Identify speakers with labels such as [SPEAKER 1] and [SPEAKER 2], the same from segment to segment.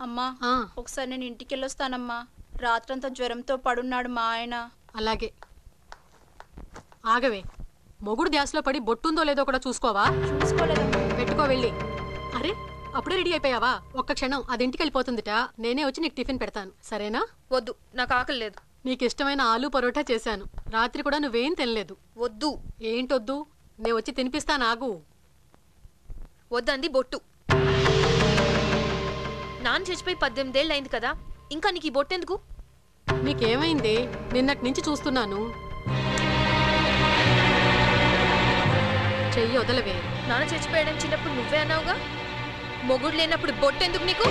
[SPEAKER 1] అమ్మా ఒకసారి నేను ఇంటికి వెళ్ళొస్తానమ్మా. రాత్రంతా జ్వరంతో పడున్నాడు మా ఆయన.
[SPEAKER 2] అలాగే ఆగవే, మొగుడు ధ్యాసలో పడి బొట్టుందో లేదో కూడా చూసుకోవా?
[SPEAKER 1] చూసుకోలేదమ్మా.
[SPEAKER 2] పెట్టుకో వెళ్ళి. అరే అప్పుడే రెడీ అయిపోయావా? ఒక్క క్షణం, అది ఇంటికి వెళ్ళిపోతుందిట. నేనే వచ్చి నీకు టిఫిన్ పెడతాను, సరేనా?
[SPEAKER 3] వద్దు, నాకు ఆకలి లేదు.
[SPEAKER 2] నీకు ఇష్టమైన ఆలు పరోటా చేశాను. రాత్రి కూడా నువ్వేం తినలేదు.
[SPEAKER 3] వద్దు.
[SPEAKER 2] ఏంటొద్దు? నేను వచ్చి తినిపిస్తాను, ఆగు.
[SPEAKER 3] వద్దంది బొట్టు. నాన్న చచ్చిపోయి 18 ఏళ్ళు అయింది కదా, ఇంకా నీకు ఈ బొట్టెందుకు?
[SPEAKER 2] నీకేమైంది? నిన్నటి నుంచి చూస్తున్నాను. చెయ్యి వదలవే.
[SPEAKER 3] నాన్న చచ్చిపోయాడని చిన్నప్పుడు నువ్వే అన్నావుగా. మొగుడు లేనప్పుడు బొట్టెందుకు నీకు?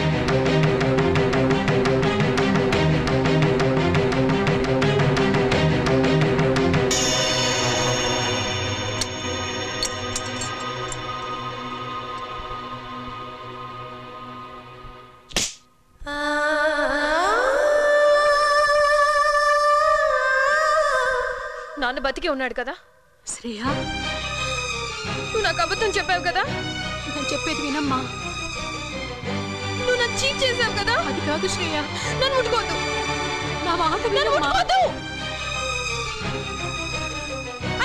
[SPEAKER 3] నాన్న బతికే ఉన్నాడు కదా.
[SPEAKER 2] శ్రేయా,
[SPEAKER 3] నువ్వు నాకు అబద్ధం చెప్పావు కదా.
[SPEAKER 2] నేను చెప్పేది వినమ్మా.
[SPEAKER 3] నువ్వు నాకు చీట్ చేసావు కదా.
[SPEAKER 2] అది కాదు శ్రేయ,
[SPEAKER 3] నన్ను ముట్టుకోవద్దు.
[SPEAKER 2] నా మాట వినమ్మా.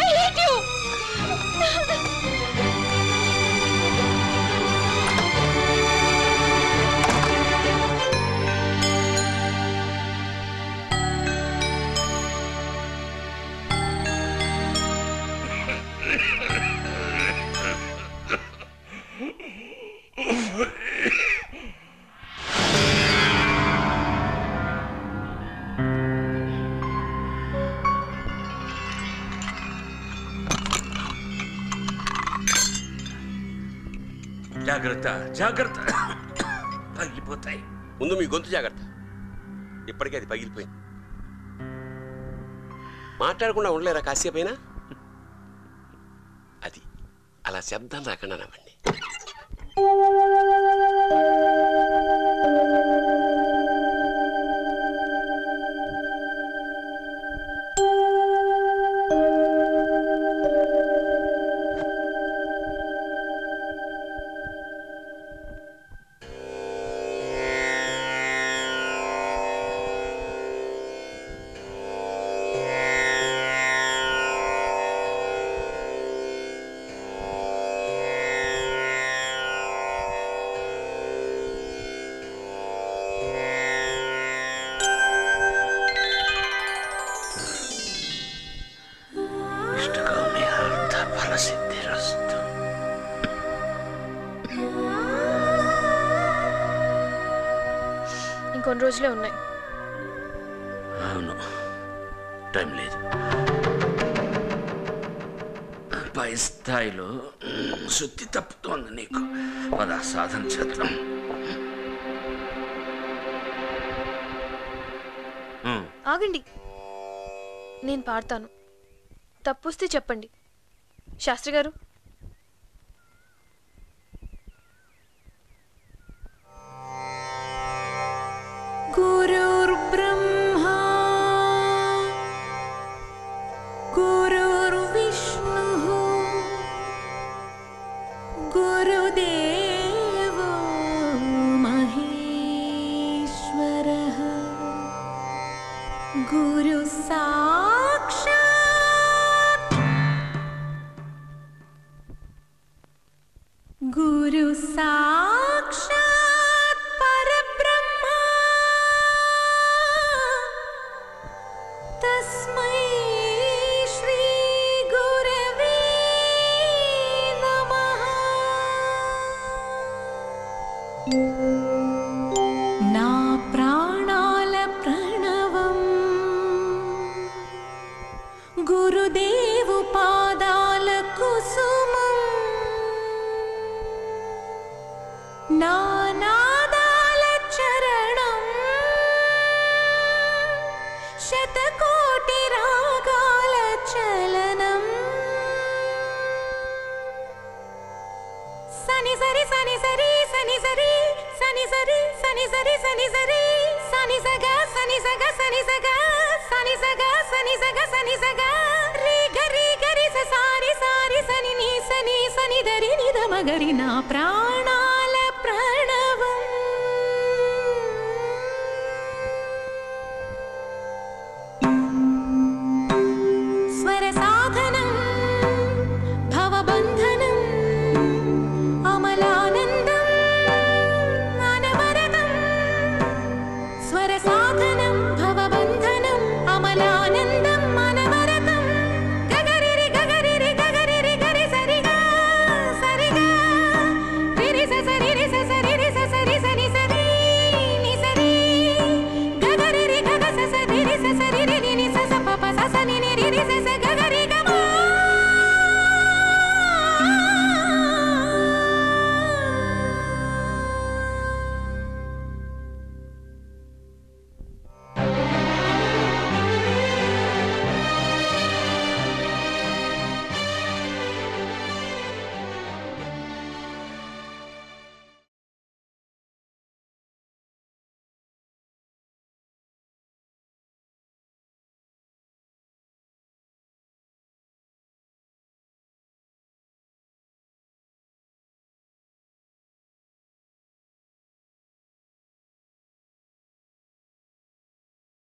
[SPEAKER 3] I hate you.
[SPEAKER 4] జాగ్రత్త జాగ్రత్త, పగిలిపోతాయి.
[SPEAKER 5] ముందు మీ గొంతు జాగ్రత్త. ఇప్పటికే అది పగిలిపోయింది. మాట్లాడకుండా ఉండలేరా కాసేపైనా? అది అలా శబ్దం రాకుండా నవ్వండి. ఇంకొన్ని రోజులే ఉన్నాయి.
[SPEAKER 4] అవును, టైం లేదు. పై స్థాయిలో శుద్ధి తప్పుతోంది నీకు. పద సాధన చేద్దాం.
[SPEAKER 3] ఆగండి, నేను పాడతాను. తప్పొస్తే చెప్పండి. శాస్త్రి గారు,
[SPEAKER 6] గురుర్బ్రహ్మా గురుర్విష్ణుః గురుదేవో మహేశ్వరః గురు సాక్షాత్ గురు సాక్షాత్ పరబ్రహ్మ తస్మై శ్రీ గురవే నమః. నా ప్రాణాల ప్రణవం గురుదేవు పాదాల కుసుమం. నా నాదాల చరణం శతకోటి రాగాల చలనం. సని సరి సని సరి సని సరి సని సరి సని సరి సని సరి సని సగ సని సగ సని సగ సని సగ సని సగ సని సగ రి గరి గరి స సారి సారి సని ని సని సని దరి ని ద మగరి. నా ప్రాణ